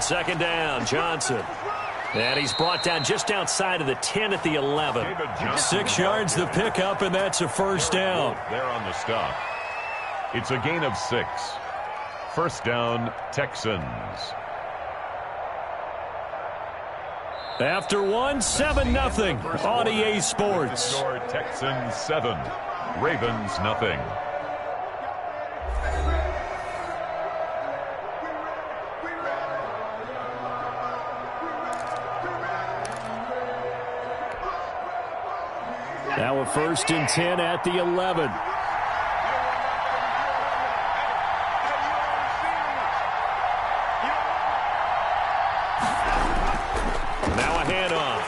second down, Johnson. And he's brought down just outside of the 10 at the 11. 6 yards the pickup, and that's a first down. There on the stop. It's a gain of 6. First down, Texans. After 7-0 on EA Sports. Texans 7, Ravens nothing. Now a 1st and 10 at the 11.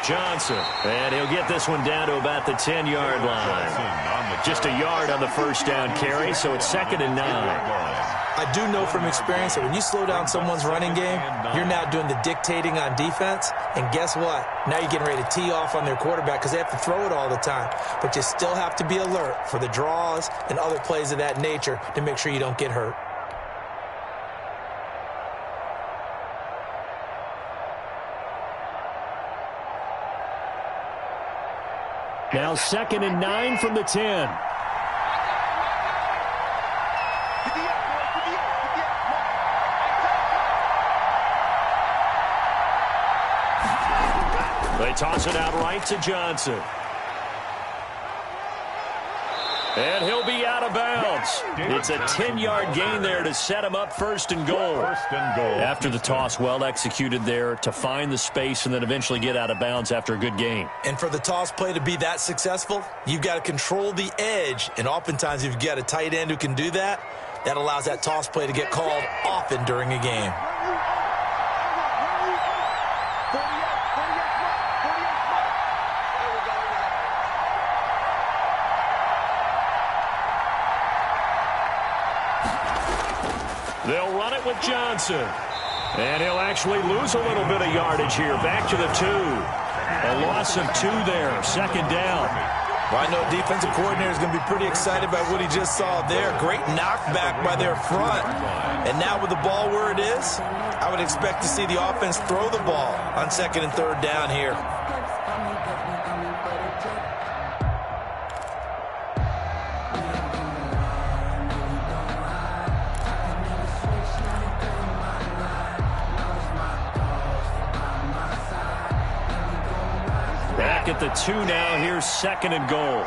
Johnson, and he'll get this one down to about the 10-yard line. Just a yard on the first down carry, so it's 2nd and 9. I do know from experience that when you slow down someone's running game, you're now doing the dictating on defense, and guess what? Now you're getting ready to tee off on their quarterback because they have to throw it all the time. But you still have to be alert for the draws and other plays of that nature to make sure you don't get hurt. Now 2nd and 9 from the 10. They toss it out right to Johnson. And he'll be out of bounds. It's a 10-yard gain there to set him up 1st and goal. After the toss, well executed there to find the space and then eventually get out of bounds after a good gain. And for the toss play to be that successful, you've got to control the edge. And oftentimes, if you've got a tight end who can do that, that allows that toss play to get called often during a game. They'll run it with Johnson. And he'll actually lose a little bit of yardage here. Back to the 2. A loss of 2 there. 2nd down. Well, I know defensive coordinator is going to be pretty excited about what he just saw there. Great knockback by their front. And now with the ball where it is, I would expect to see the offense throw the ball on 2nd and 3rd down here. At the 2 now, here's 2nd and goal.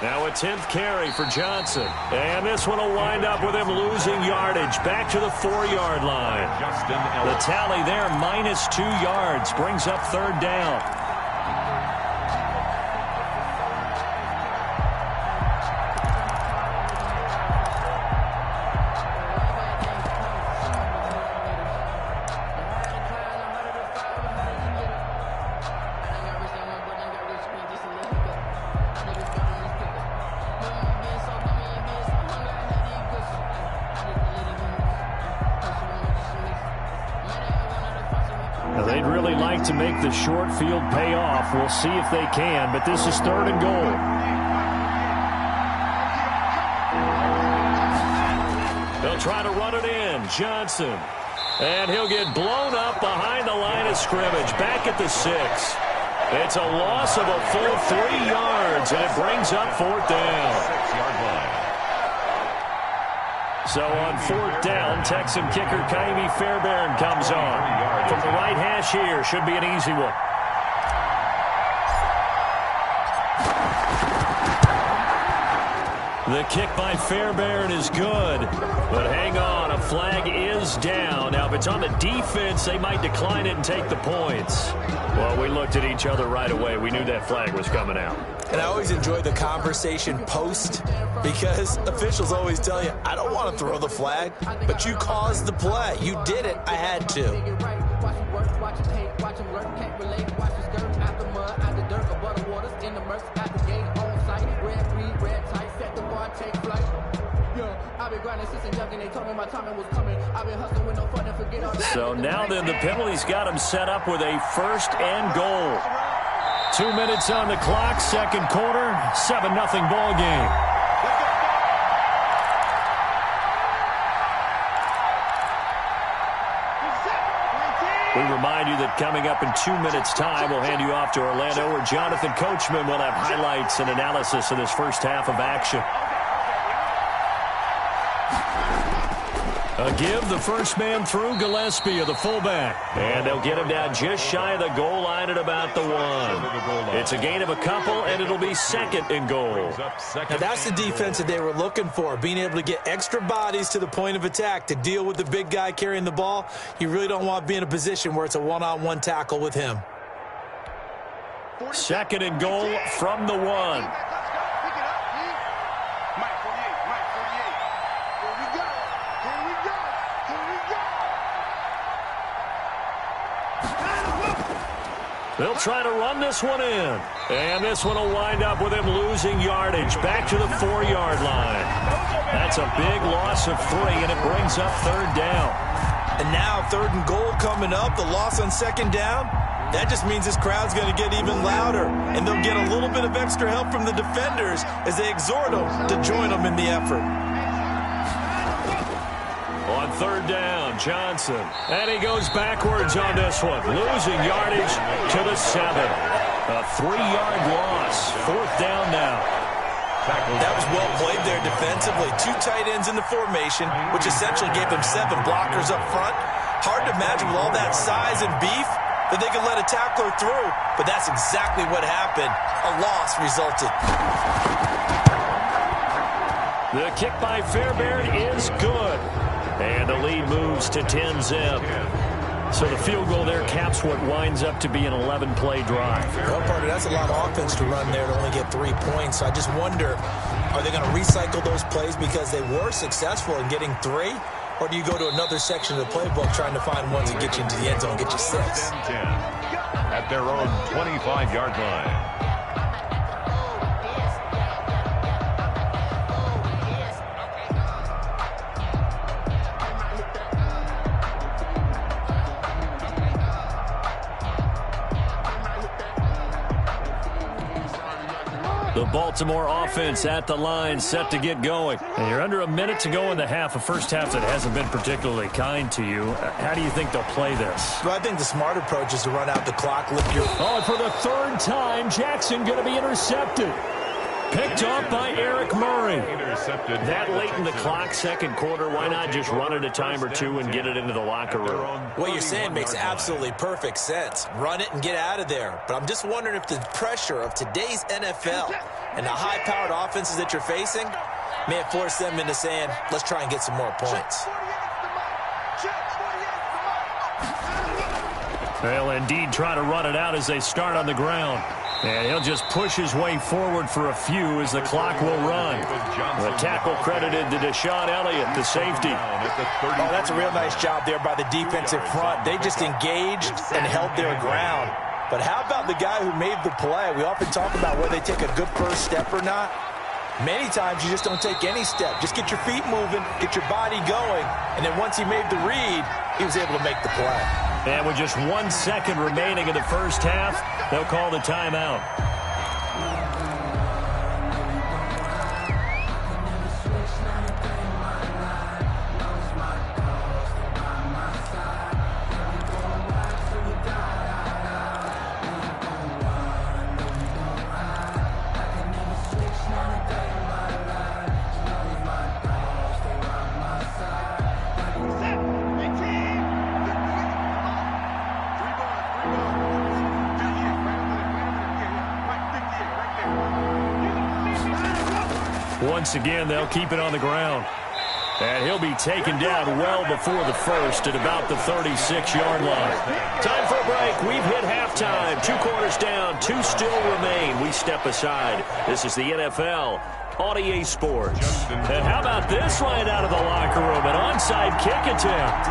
Now a 10th carry for Johnson. And this one will wind up with him losing yardage. Back to the 4-yard line. The tally there, -2 yards, brings up 3rd down. They'd really like to make the short field pay off. We'll see if they can, but this is 3rd and goal. They'll try to run it in. Johnson. And he'll get blown up behind the line of scrimmage. Back at the 6. It's a loss of a full 3 yards, and it brings up 4th down. 6-yard line. So on 4th down, Texan kicker Kaimi Fairbairn comes on. From the right hash here, should be an easy one. The kick by Fairbairn is good. But hang on, a flag is down. Now, if it's on the defense, they might decline it and take the points. Well, we looked at each other right away. We knew that flag was coming out. And I always enjoy the conversation post because officials always tell you, I don't want to throw the flag, but you caused the play. You did it. I had to. So now then the penalty's got him set up with a 1st and goal. 2 minutes on the clock, second quarter, 7-0 ball game. We remind you that coming up in 2 minutes' time, we'll hand you off to Orlando, where Jonathan Coachman will have highlights and analysis of this first half of action. A give, the first man through, Gillespie of the fullback. And they'll get him down just shy of the goal line at about the 1. It's a gain of a couple, and it'll be second and goal. Now that's the defense that they were looking for, being able to get extra bodies to the point of attack to deal with the big guy carrying the ball. You really don't want to be in a position where it's a one-on-one tackle with him. Second and goal from the 1. They'll try to run this one in. And this one will wind up with him losing yardage back to the 4-yard line. That's a big loss of 3, and it brings up third down. And now third and goal coming up, the loss on second down. That just means this crowd's going to get even louder, and they'll get a little bit of extra help from the defenders as they exhort them to join them in the effort. On third down, Johnson. And he goes backwards on this one, losing yardage to the 7. A 3-yard loss. Fourth down now. That was well played there defensively. 2 tight ends in the formation, which essentially gave them 7 blockers up front. Hard to imagine with all that size and beef that they could let a tackler through, but that's exactly what happened. A loss resulted. The kick by Fairbairn is good. And the lead moves to 10-zip. So the field goal there caps what winds up to be an 11-play drive. Well, partner, that's a lot of offense to run there to only get 3 points. So I just wonder, are they going to recycle those plays because they were successful in getting 3? Or do you go to another section of the playbook trying to find ones that get you into the end zone and get you 6? At their own 25-yard line. The Baltimore offense at the line, set to get going. And you're under a minute to go in the half, a first half that hasn't been particularly kind to you. How do you think they'll play this? Well, I think the smart approach is to run out the clock, lift your... Oh, and for the third time, Jackson going to be intercepted. Picked off by Eric Murray. That late in the clock, second quarter, why not just run it a time or two and get it into the locker room? What you're saying makes absolutely perfect sense. Run it and get out of there. But I'm just wondering if the pressure of today's NFL and the high-powered offenses that you're facing may have forced them into saying, let's try and get some more points. They'll indeed try to run it out as they start on the ground. And he'll just push his way forward for a few as the clock will run. The tackle credited to Deshaun Elliott, the safety. Oh, that's a real nice job there by the defensive front. They just engaged and held their ground. But how about the guy who made the play? We often talk about whether they take a good first step or not. Many times you just don't take any step. Just get your feet moving, get your body going, and then once he made the read, he was able to make the play. And with just 1 second remaining in the first half, they'll call the timeout. Once again, they'll keep it on the ground. And he'll be taken down well before the first at about the 36-yard line. Time for a break. We've hit halftime. 2 quarters down, 2 still remain. We step aside. This is the NFL on EA Sports. And how about this line out of the locker room? An onside kick attempt.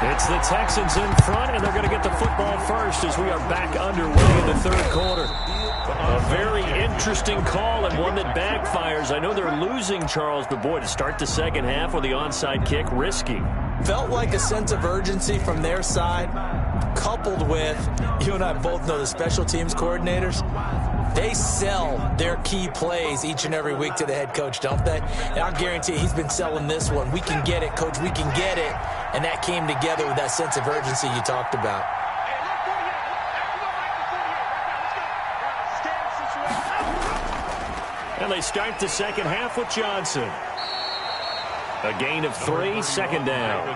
It's the Texans in front, and they're going to get the football first as we are back underway in the third quarter. A very interesting call and one that backfires. I know they're losing, Charles, but boy, to start the second half with the onside kick, risky. Felt like a sense of urgency from their side. coupled with, you and I both know the special teams coordinators, they sell their key plays each and every week to the head coach, don't they? And I'll guarantee you he's been selling this one. We can get it, coach, we can get it. And that came together with that sense of urgency you talked about. And they start the second half with Johnson. A gain of 3, second down.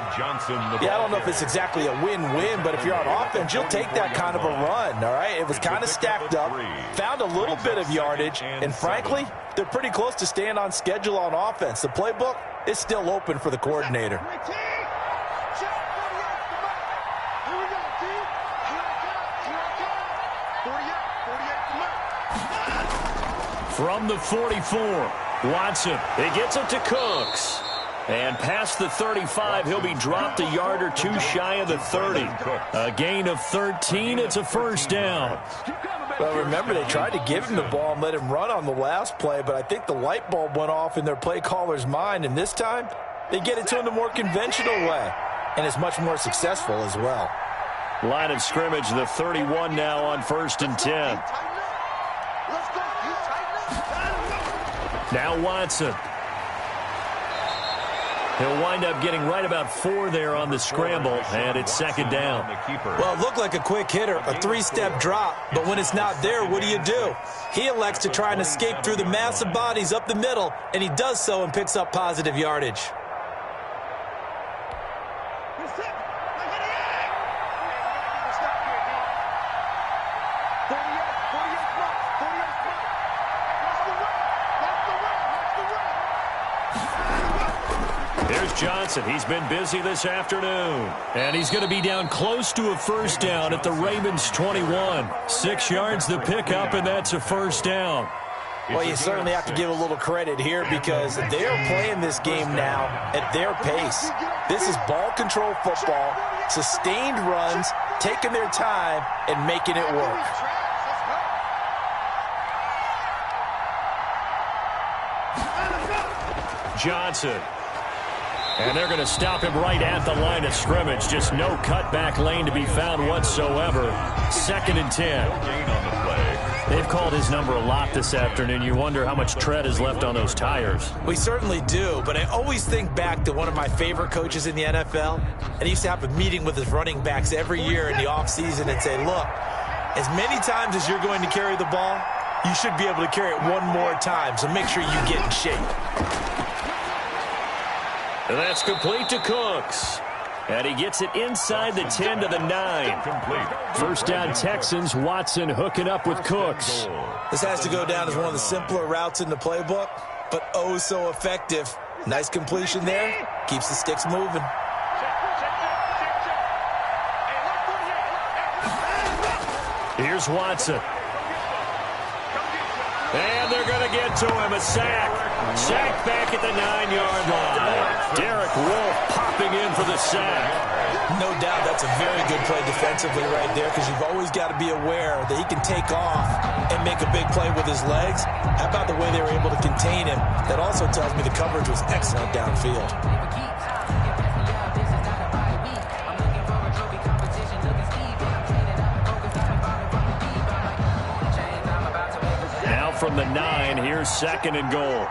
Yeah, I don't know if it's exactly a win-win, but if you're on offense, you'll take that kind of a run, all right? It was kind of stacked up, found a little bit of yardage, and frankly, they're pretty close to staying on schedule on offense. The playbook is still open for the coordinator. From the 44, Watson, he gets it to Cooks. And past the 35, he'll be dropped a yard or two shy of the 30. A gain of 13, it's a first down. Well, remember, they tried to give him the ball and let him run on the last play, but I think the light bulb went off in their play caller's mind, and this time, they get it to him the more conventional way, and it's much more successful as well. Line of scrimmage, the 31 now on 1st and 10. Now Watson. He'll wind up getting right about 4 there on the scramble, and it's second down. Well, it looked like a quick hitter, a 3-step drop, but when it's not there, what do? He elects to try and escape through the massive bodies up the middle, and he does so and picks up positive yardage. Johnson, he's been busy this afternoon. And he's going to be down close to a first down at the Ravens 21. 6 yards the pickup, and that's a first down. Well, you certainly have to give a little credit here because they are playing this game now at their pace. This is ball control football, sustained runs, taking their time, and making it work. Johnson. And they're going to stop him right at the line of scrimmage. Just no cutback lane to be found whatsoever. 2nd and 10. They've called his number a lot this afternoon. You wonder how much tread is left on those tires. We certainly do, but I always think back to one of my favorite coaches in the NFL. And he used to have a meeting with his running backs every year in the offseason and say, look, as many times as you're going to carry the ball, you should be able to carry it one more time. So make sure you get in shape. And that's complete to Cooks. And he gets it inside the 10 to the 9. First down Texans, Watson hooking up with Cooks. This has to go down as one of the simpler routes in the playbook, but oh so effective. Nice completion there. Keeps the sticks moving. Here's Watson. And they're going to get to him. A sack. Sack back at the 9-yard line. Derek Wolfe popping in for the sack. No doubt that's a very good play defensively right there because you've always got to be aware that he can take off and make a big play with his legs. How about the way they were able to contain him? That also tells me the coverage was excellent downfield. From the 9, here's 2nd and goal.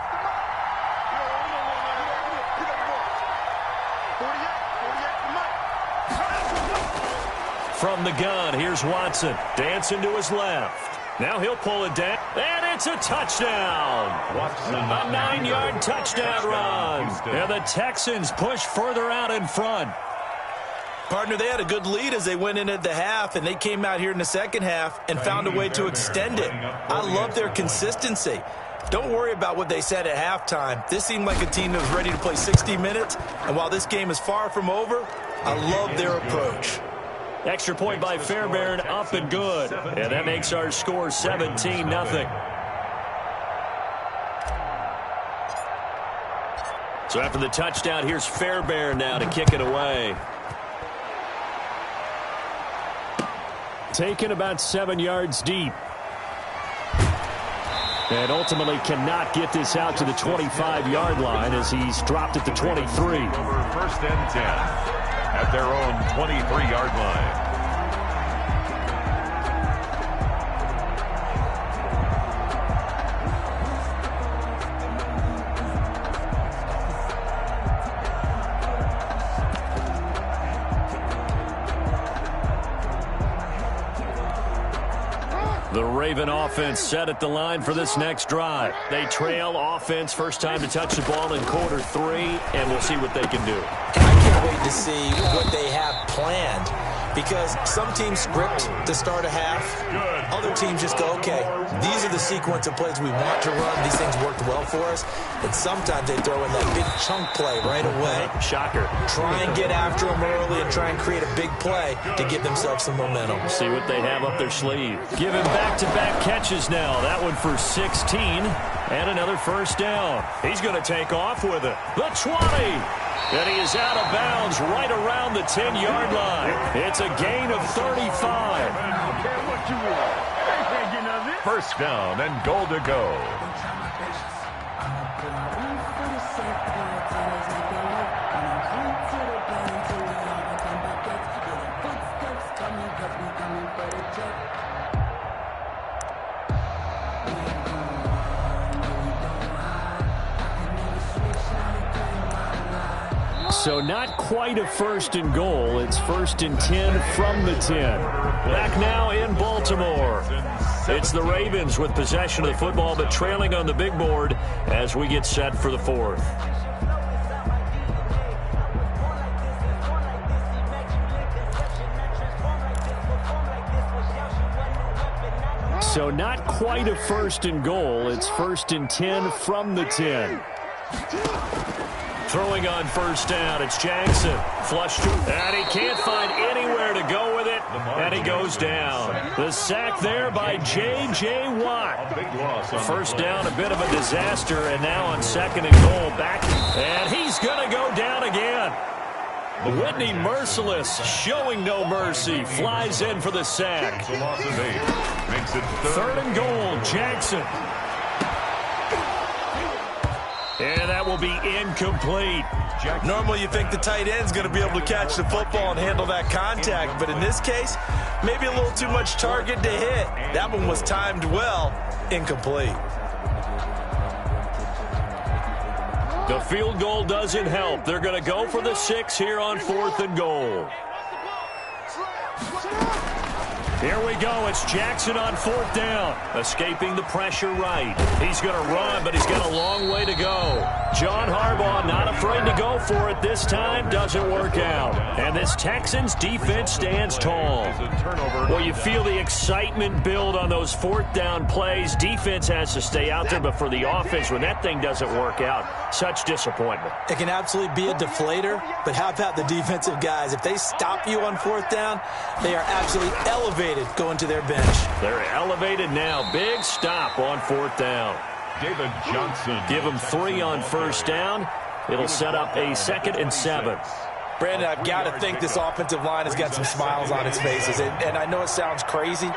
From the gun, here's Watson. Dancing to his left. Now he'll pull it down, and it's a touchdown. A 9-yard touchdown run. And the Texans push further out in front. Partner, they had a good lead as they went into the half, and they came out here in the second half and found a way to extend it. I love their consistency. Don't worry about what they said at halftime. This seemed like a team that was ready to play 60 minutes, and while this game is far from over, I love their approach. Extra point by Fairbairn, up and good. And that makes our score 17-0. So after the touchdown, here's Fairbairn now to kick it away. Taken about 7 yards deep. And ultimately cannot get this out to the 25-yard line as he's dropped at the 23. Over 1st and 10 at their own 23-yard line. Raven offense set at the line for this next drive. They trail offense, first time to touch the ball in quarter 3, and we'll see what they can do. I can't wait to see what they have planned, because some teams script to start a half. Other teams just go, okay, these are the sequence of plays we want to run. These things worked well for us. And sometimes they throw in that big chunk play right away. Shocker. Try and get after them early and try and create a big play to give themselves some momentum. See what they have up their sleeve. Give him back-to-back catches now. That one for 16 and another first down. He's going to take off with it. The 20. And he is out of bounds right around the 10-yard line. It's a gain of 35. First down and goal to go. So not quite a first and goal. It's first and 10 from the 10. Back now in Baltimore. It's the Ravens with possession of the football, but trailing on the big board as we get set for the 4th. So not quite a first and goal. It's first and 10 from the 10. Throwing on first down, it's Jackson. Flush to, and he can't find anywhere to go with it, and he goes down. The sack there by J.J. Watt. First down, a bit of a disaster, and now on second and goal, back, and he's going to go down again. Whitney Merciless, showing no mercy, flies in for the sack. Makes it Third and goal, Jackson. And that will be incomplete. Normally you think the tight end's going to be able to catch the football and handle that contact, but in this case, maybe a little too much target to hit. That one was timed well, incomplete. The field goal doesn't help. They're going to go for the 6 here on 4th and goal. Here we go. It's Jackson on 4th down. Escaping the pressure right. He's going to run, but he's got a long way to go. John Harbaugh not afraid to go for it this time. Doesn't work out. And this Texans defense stands tall. Well, you feel the excitement build on those 4th down plays. Defense has to stay out there, but for the offense, when that thing doesn't work out, such disappointment. It can absolutely be a deflator, but how about the defensive guys? If they stop you on 4th down, they are absolutely elevated going to their bench. They're elevated now. Big stop on 4th down. David Johnson. Give them 3 on first down. It'll set up a 2nd and 7. Brandon, I've got to think this offensive line has got some smiles on its faces. And I know it sounds crazy,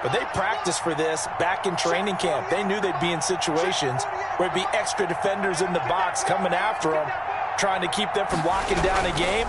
but they practiced for this back in training camp. They knew they'd be in situations where it'd be extra defenders in the box coming after them, trying to keep them from locking down a game.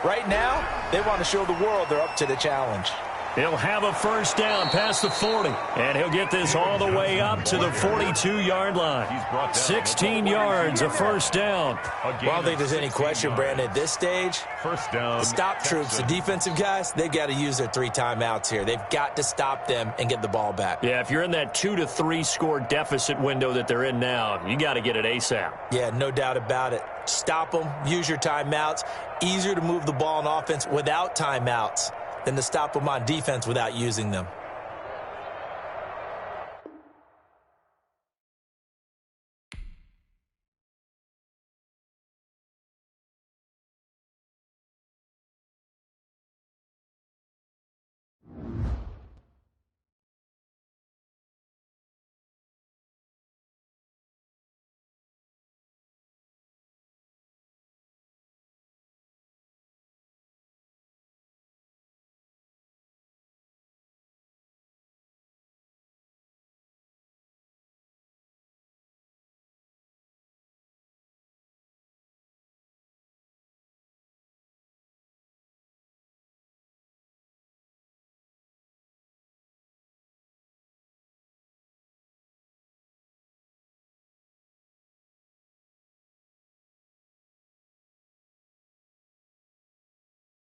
Right now, they want to show the world they're up to the challenge. He'll have a first down past the 40, and he'll get this all the way up to the 42-yard line. 16 yards, a first down. Well, I don't think there's any question, Brandon, at this stage, First down. the stop troops, the defensive guys, they've got to use their 3 timeouts here. They've got to stop them and get the ball back. Yeah, if you're in that 2 to 3 score deficit window that they're in now, you got to get it ASAP. Yeah, no doubt about it. Stop them, use your timeouts. Easier to move the ball on offense without timeouts than to stop them on defense without using them.